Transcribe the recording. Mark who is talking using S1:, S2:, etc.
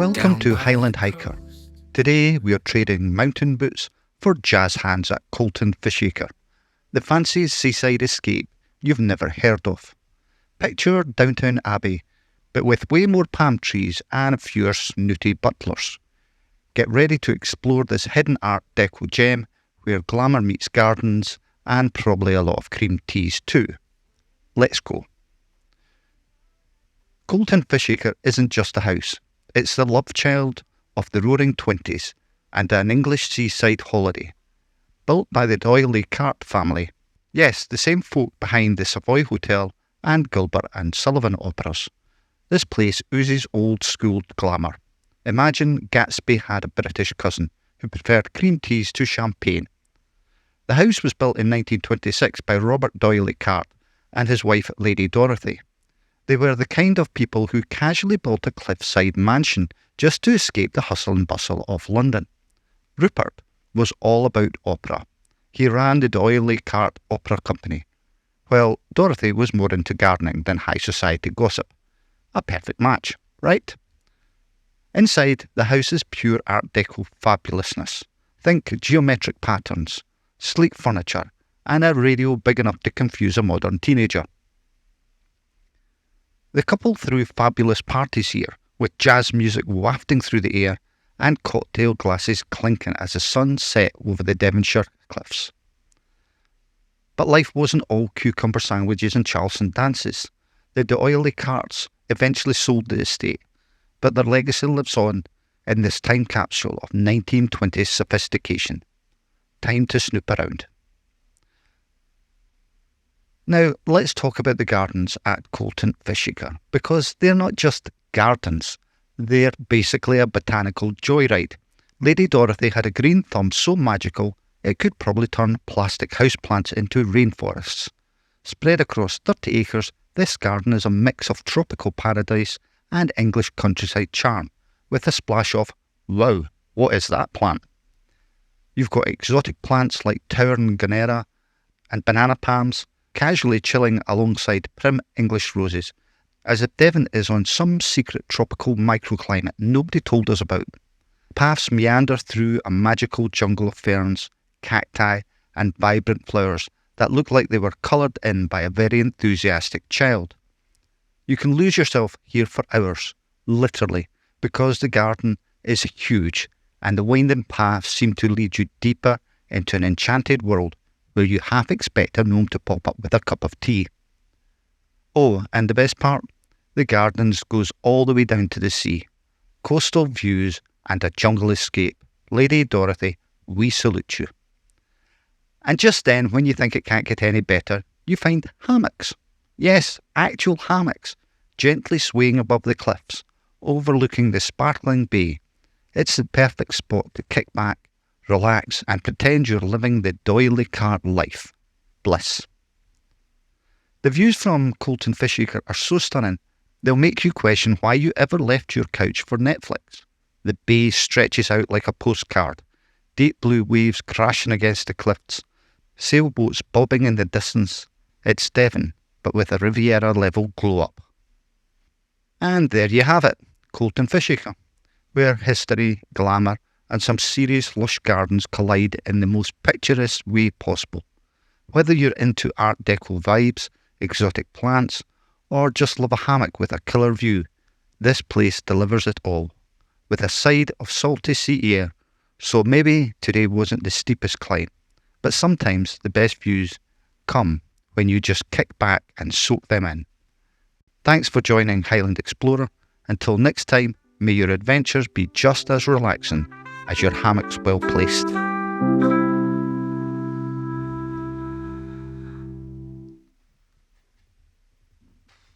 S1: Welcome to Highland Hiker. Today we are trading mountain boots for jazz hands at Coleton Fishacre, the fancy seaside escape you've never heard of. Picture Downton Abbey, but with way more palm trees and fewer snooty butlers. Get ready to explore this hidden Art Deco gem where glamour meets gardens and probably a lot of cream teas too. Let's go. Coleton Fishacre isn't just a house. It's the love child of the roaring 20s and an English seaside holiday. Built by the D'Oyly Carte family. Yes, the same folk behind the Savoy Hotel and Gilbert and Sullivan operas. This place oozes old-school glamour. Imagine Gatsby had a British cousin who preferred cream teas to champagne. The house was built in 1926 by Robert D'Oyly Carte and his wife Lady Dorothy. They were the kind of people who casually built a cliffside mansion just to escape the hustle and bustle of London. Rupert was all about opera. He ran the D'Oyly Carte Opera Company, while Dorothy was more into gardening than high society gossip. A perfect match, right? Inside, the house is pure Art Deco fabulousness. Think geometric patterns, sleek furniture, and a radio big enough to confuse a modern teenager. The couple threw fabulous parties here, with jazz music wafting through the air and cocktail glasses clinking as the sun set over the Devonshire cliffs. But life wasn't all cucumber sandwiches and Charleston dances. The D'Oyly Cartes eventually sold the estate, but their legacy lives on in this time capsule of 1920s sophistication. Time to snoop around. Now, let's talk about the gardens at Coleton Fishacre, because they're not just gardens, they're basically a botanical joyride. Lady Dorothy had a green thumb so magical it could probably turn plastic houseplants into rainforests. Spread across 30 acres, this garden is a mix of tropical paradise and English countryside charm, with a splash of, wow, what is that plant? You've got exotic plants like tower and ganera and banana palms, casually chilling alongside prim English roses, as if Devon is on some secret tropical microclimate nobody told us about. Paths meander through a magical jungle of ferns, cacti, and vibrant flowers that look like they were coloured in by a very enthusiastic child. You can lose yourself here for hours, literally, because the garden is huge and the winding paths seem to lead you deeper into an enchanted world where you half expect a gnome to pop up with a cup of tea. Oh, and the best part? The gardens goes all the way down to the sea. Coastal views and a jungle escape. Lady Dorothy, we salute you. And just then, when you think it can't get any better, you find hammocks. Yes, actual hammocks, gently swaying above the cliffs, overlooking the sparkling bay. It's the perfect spot to kick back, relax, and pretend you're living the D'Oyly Carte life. Bliss. The views from Coleton Fishacre are so stunning, they'll make you question why you ever left your couch for Netflix. The bay stretches out like a postcard, deep blue waves crashing against the cliffs, sailboats bobbing in the distance. It's Devon, but with a Riviera-level glow-up. And there you have it, Coleton Fishacre, where history, glamour, and some serious lush gardens collide in the most picturesque way possible. Whether you're into Art Deco vibes, exotic plants, or just love a hammock with a killer view, this place delivers it all, with a side of salty sea air. So maybe today wasn't the steepest climb, but sometimes the best views come when you just kick back and soak them in. Thanks for joining Highland Explorer. Until next time, may your adventures be just as relaxing as your hammock's well placed.